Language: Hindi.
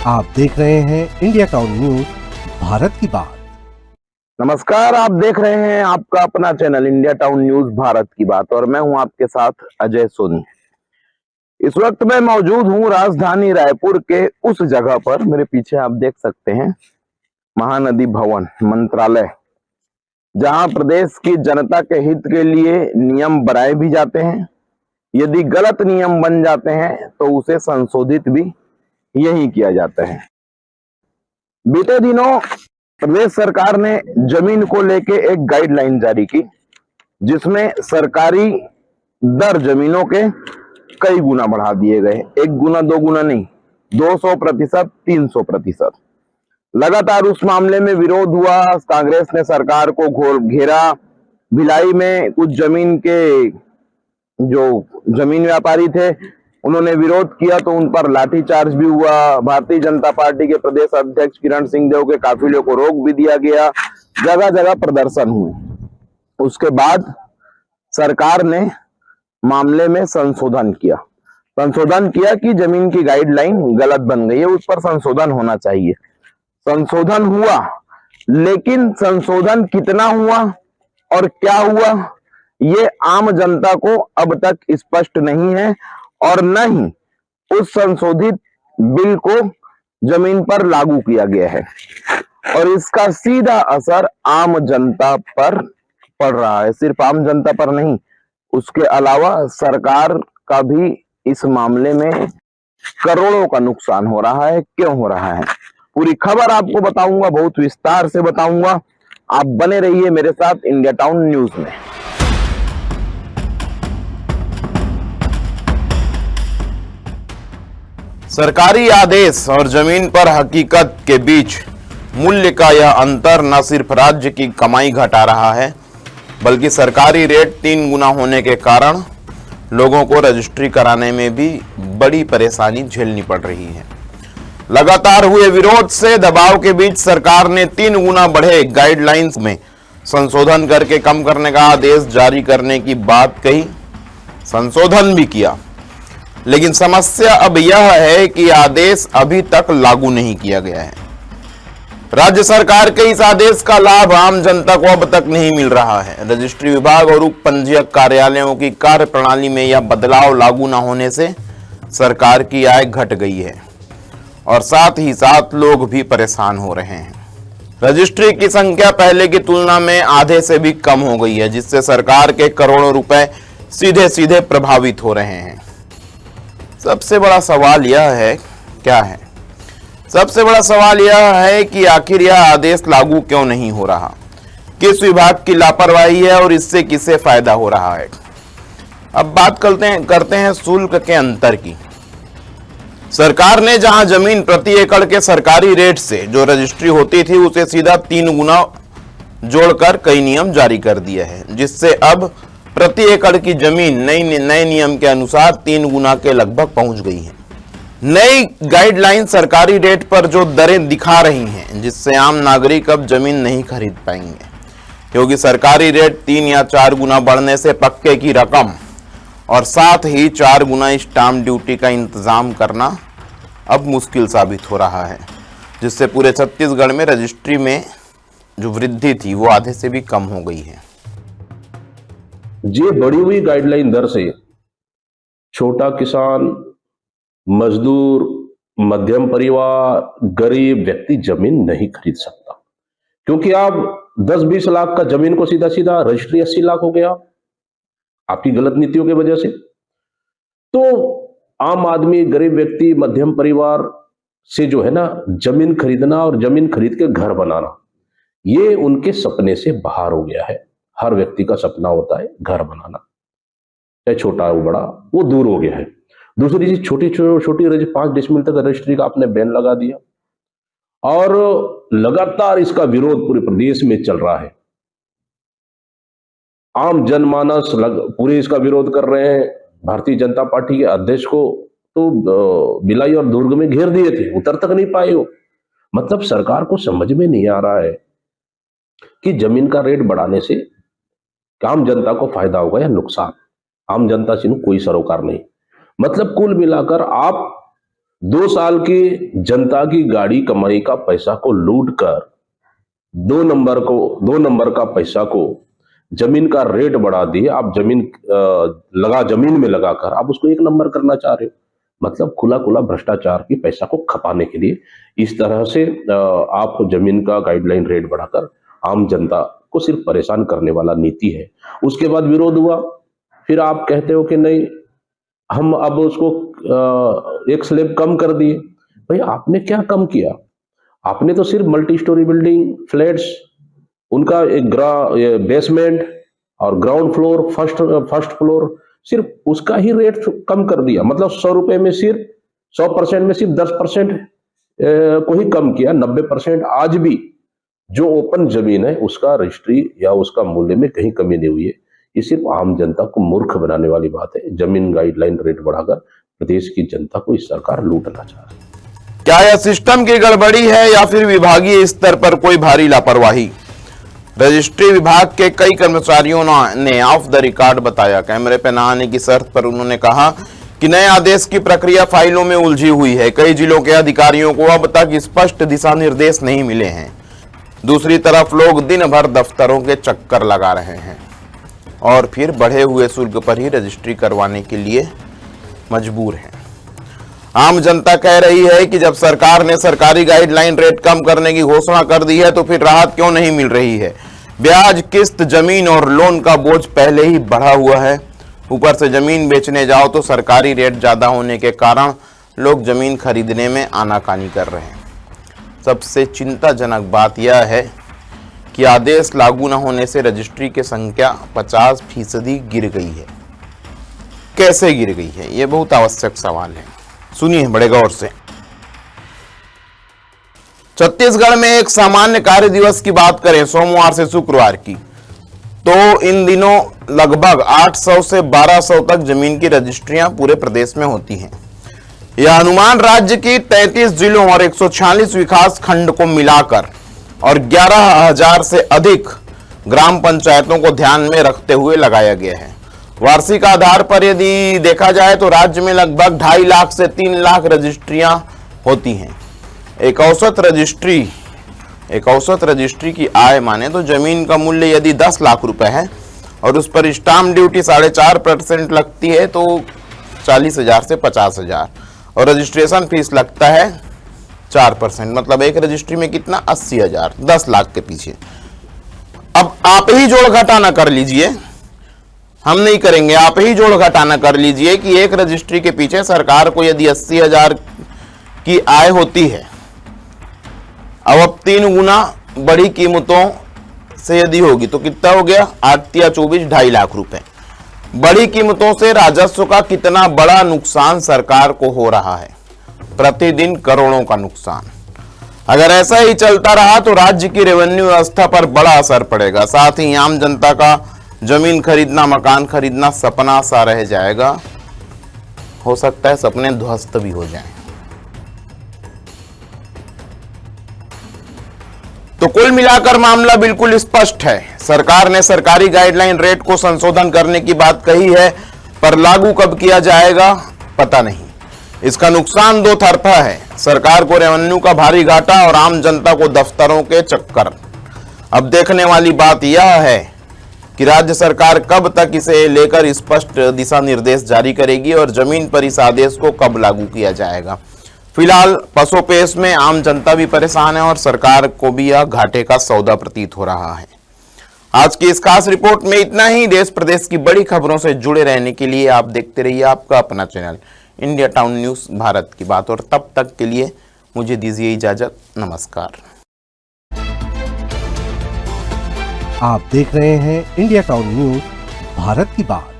आप देख रहे हैं इंडिया टाउन न्यूज भारत की बात। नमस्कार, आप देख रहे हैं आपका अपना channel India town news Bharat की बात और मैं हूं आपके साथ अजय सोनी। इस वक्त मैं मौजूद हूं राजधानी रायपुर के उस जगह पर, मेरे पीछे आप देख सकते हैं महानदी भवन मंत्रालय, जहां प्रदेश की जनता के हित के लिए नियम बनाए भी जाते हैं। यदि गलत नियम बन जाते हैं तो उसे संशोधित भी यही किया जाता है। बीते दिनों प्रदेश सरकार ने जमीन को लेके एक गाइडलाइन जारी की, जिसमें सरकारी दर जमीनों के कई गुना बढ़ा दिए गए। 1 गुना 2 गुना नहीं, 200%, 300%। लगातार उस मामले में विरोध हुआ। कांग्रेस ने सरकार को घेरा। भिलाई में कुछ जमीन के जो जमीन व्यापारी थे, उन्होंने विरोध किया तो उन पर लाठीचार्ज भी हुआ। भारतीय जनता पार्टी के प्रदेश अध्यक्ष किरण सिंहदेव के काफिले को रोक भी दिया गया। जगह जगह प्रदर्शन हुए। उसके बाद सरकार ने मामले में संशोधन किया कि जमीन की गाइडलाइन गलत बन गई है, उस पर संशोधन होना चाहिए। संशोधन हुआ, लेकिन संशोधन कितना हुआ और क्या हुआ, ये आम जनता को अब तक स्पष्ट नहीं है और न ही उस संशोधित बिल को जमीन पर लागू किया गया है और इसका सीधा असर आम जनता पर पड़ रहा है। सिर्फ आम जनता पर नहीं, उसके अलावा सरकार का भी इस मामले में करोड़ों का नुकसान हो रहा है। क्यों हो रहा है, पूरी खबर आपको बताऊंगा, बहुत विस्तार से बताऊंगा। आप बने रहिए मेरे साथ इंडिया टाउन न्यूज में। सरकारी आदेश और जमीन पर हकीकत के बीच मूल्य का यह अंतर न सिर्फ राज्य की कमाई घटा रहा है, बल्कि सरकारी रेट 3 गुना होने के कारण लोगों को रजिस्ट्री कराने में भी बड़ी परेशानी झेलनी पड़ रही है। लगातार हुए विरोध से दबाव के बीच सरकार ने 3 गुना बढ़े गाइडलाइंस में संशोधन करके कम करने का आदेश जारी करने की बात कही, संशोधन भी किया। लेकिन समस्या अब यह है कि आदेश अभी तक लागू नहीं किया गया है। राज्य सरकार के इस आदेश का लाभ आम जनता को अब तक नहीं मिल रहा है। रजिस्ट्री विभाग और उप पंजीयक कार्यालयों की कार्य प्रणाली में यह बदलाव लागू न होने से सरकार की आय घट गई है और साथ ही साथ लोग भी परेशान हो रहे हैं। रजिस्ट्री की संख्या पहले की तुलना में आधे से भी कम हो गई है, जिससे सरकार के करोड़ों रुपए सीधे सीधे प्रभावित हो रहे हैं। सबसे बड़ा सवाल यह है, क्या है? सबसे बड़ा सवाल यह है कि आखिर यह आदेश लागू क्यों नहीं हो रहा? किस विभाग की लापरवाही है और इससे किसे फायदा हो रहा है? अब बात करते हैं शुल्क के अंतर की। सरकार ने जहां जमीन प्रति एकड़ के सरकारी रेट से जो रजिस्ट्री होती थी, उसे सीधा 3 गुना जोड़कर कई नियम जारी कर दिए हैं, जिससे अब प्रति एकड़ की जमीन नए नियम के अनुसार 3 गुना के लगभग पहुंच गई है। नई गाइडलाइन सरकारी रेट पर जो दरें दिखा रही हैं, जिससे आम नागरिक अब जमीन नहीं खरीद पाएंगे, क्योंकि सरकारी रेट 3 या 4 गुना बढ़ने से पक्के की रकम और साथ ही 4 गुना स्टाम्प ड्यूटी का इंतजाम करना अब मुश्किल साबित हो रहा है, जिससे पूरे छत्तीसगढ़ में रजिस्ट्री में जो वृद्धि थी वो आधे से भी कम हो गई है। ये बढ़ी हुई गाइडलाइन दर से छोटा किसान, मजदूर, मध्यम परिवार, गरीब व्यक्ति जमीन नहीं खरीद सकता, क्योंकि आप 10-20 लाख का जमीन को सीधा सीधा रजिस्ट्री 80 लाख हो गया आपकी गलत नीतियों की वजह से। तो आम आदमी, गरीब व्यक्ति, मध्यम परिवार से जो है ना, जमीन खरीदना और जमीन खरीद के घर बनाना, ये उनके सपने से बाहर हो गया है। हर व्यक्ति का सपना होता है घर बनाना, चाहे छोटा हो बड़ा, वो दूर हो गया है। दूसरी चीज, छोटी 5 डेसिमल तक रजिस्ट्री का आपने बैन लगा दिया और लगातार इसका विरोध पूरे प्रदेश में चल रहा है। आम जनमानस पूरे इसका विरोध कर रहे हैं। भारतीय जनता पार्टी के अध्यक्ष को तो भिलाई और दुर्ग में घेर दिए थे, उतर तक नहीं पाए हो। मतलब सरकार को समझ में नहीं आ रहा है कि जमीन का रेट बढ़ाने से आम जनता को फायदा होगा या नुकसान। आम जनता से कोई सरोकार नहीं। मतलब कुल मिलाकर आप 2 साल की जनता की गाड़ी कमाई का पैसा को लूट कर 2 नंबर का पैसा को जमीन का रेट बढ़ा दिए। आप जमीन में लगाकर आप उसको 1 नंबर करना चाह रहे हो। मतलब खुला खुला भ्रष्टाचार की पैसा को खपाने के लिए इस तरह से आप जमीन का गाइडलाइन रेट बढ़ाकर आम जनता को सिर्फ परेशान करने वाला नीति है। उसके बाद विरोध हुआ, फिर आप कहते हो कि नहीं हम अब उसको एक स्लैब कम कर दिए। भाई आपने क्या कम किया? आपने तो सिर्फ मल्टी स्टोरी बिल्डिंग, फ्लैट्स, उनका एक बेसमेंट और ग्राउंड फ्लोर, फर्स्ट फ्लोर, सिर्फ उसका ही रेट कम कर दिया। मतलब 100 रुपए में सिर्फ 100% में सिर्फ 10% को ही कम किया। 90% आज भी जो ओपन जमीन है उसका रजिस्ट्री या उसका मूल्य में कहीं कमी नहीं हुई है। ये सिर्फ आम जनता को मूर्ख बनाने वाली बात है। जमीन गाइडलाइन रेट बढ़ाकर प्रदेश की जनता को इस सरकार लूटना चाह रही है। क्या यह सिस्टम की गड़बड़ी है या फिर विभागीय स्तर पर कोई भारी लापरवाही? रजिस्ट्री विभाग के कई कर्मचारियों ने ऑफ द रिकॉर्ड बताया। कैमरे पर न आने की शर्त पर उन्होंने कहा कि नए आदेश की प्रक्रिया फाइलों में उलझी हुई है। कई जिलों के अधिकारियों को अब तक स्पष्ट दिशा निर्देश नहीं मिले हैं। दूसरी तरफ लोग दिन भर दफ्तरों के चक्कर लगा रहे हैं और फिर बढ़े हुए शुल्क पर ही रजिस्ट्री करवाने के लिए मजबूर हैं। आम जनता कह रही है कि जब सरकार ने सरकारी गाइडलाइन रेट कम करने की घोषणा कर दी है तो फिर राहत क्यों नहीं मिल रही है? ब्याज, किस्त, जमीन और लोन का बोझ पहले ही बढ़ा हुआ है। ऊपर से जमीन बेचने जाओ तो सरकारी रेट ज्यादा होने के कारण लोग जमीन खरीदने में आनाकानी कर रहे हैं। सबसे चिंताजनक बात यह है कि आदेश लागू न होने से रजिस्ट्री की संख्या 50% गिर गई है। कैसे गिर गई है, यह बहुत आवश्यक सवाल है। सुनिए बड़े गौर से। छत्तीसगढ़ में एक सामान्य कार्य दिवस की बात करें, सोमवार से शुक्रवार की, तो इन दिनों लगभग 800 से 1200 तक जमीन की रजिस्ट्रियां पूरे प्रदेश में होती हैं। यह अनुमान राज्य की 33 जिलों और 146 विकास खंड को मिलाकर और 11,000 से अधिक ग्राम पंचायतों को ध्यान में रखते हुए लगाया गया है। वार्षिक आधार पर यदि देखा जाए तो राज्य में लगभग 2.5 लाख से 3 लाख रजिस्ट्रियां होती हैं। एक औसत रजिस्ट्री की आय माने तो जमीन का मूल्य यदि 10 लाख रुपए है और उस पर स्टाम्प ड्यूटी 4.5% लगती है तो 40,000 से 50,000 और रजिस्ट्रेशन फीस लगता है 4%, मतलब एक रजिस्ट्री में कितना 80,000, 10 लाख के पीछे। अब आप ही जोड़ घटाना कर लीजिए, हम नहीं करेंगे, आप ही जोड़ घटाना कर लीजिए कि एक रजिस्ट्री के पीछे सरकार को यदि 80,000 की आय होती है, अब 3 गुना बड़ी कीमतों से यदि होगी तो कितना हो गया, 8 या 24, 2.5 लाख रुपए। बड़ी कीमतों से राजस्व का कितना बड़ा नुकसान सरकार को हो रहा है, प्रतिदिन करोड़ों का नुकसान। अगर ऐसा ही चलता रहा तो राज्य की रेवेन्यू व्यवस्था पर बड़ा असर पड़ेगा। साथ ही आम जनता का जमीन खरीदना, मकान खरीदना सपना सा रह जाएगा। हो सकता है सपने ध्वस्त भी हो जाएं। तो कुल मिलाकर मामला बिल्कुल स्पष्ट है। सरकार ने सरकारी गाइडलाइन रेट को संशोधन करने की बात कही है, पर लागू कब किया जाएगा पता नहीं। इसका नुकसान 2 तरफा है, सरकार को रेवेन्यू का भारी घाटा और आम जनता को दफ्तरों के चक्कर। अब देखने वाली बात यह है कि राज्य सरकार कब तक इसे लेकर स्पष्ट दिशा निर्देश जारी करेगी और जमीन पर इस आदेश को कब लागू किया जाएगा। फिलहाल पसोपेश में आम जनता भी परेशान है और सरकार को भी यह घाटे का सौदा प्रतीत हो रहा है। आज की इस खास रिपोर्ट में इतना ही। देश प्रदेश की बड़ी खबरों से जुड़े रहने के लिए आप देखते रहिए आपका अपना channel India town news Bharat की बात, और तब तक के लिए मुझे दीजिए इजाजत। नमस्कार। आप देख रहे हैं इंडिया टाउन न्यूज भारत की बात।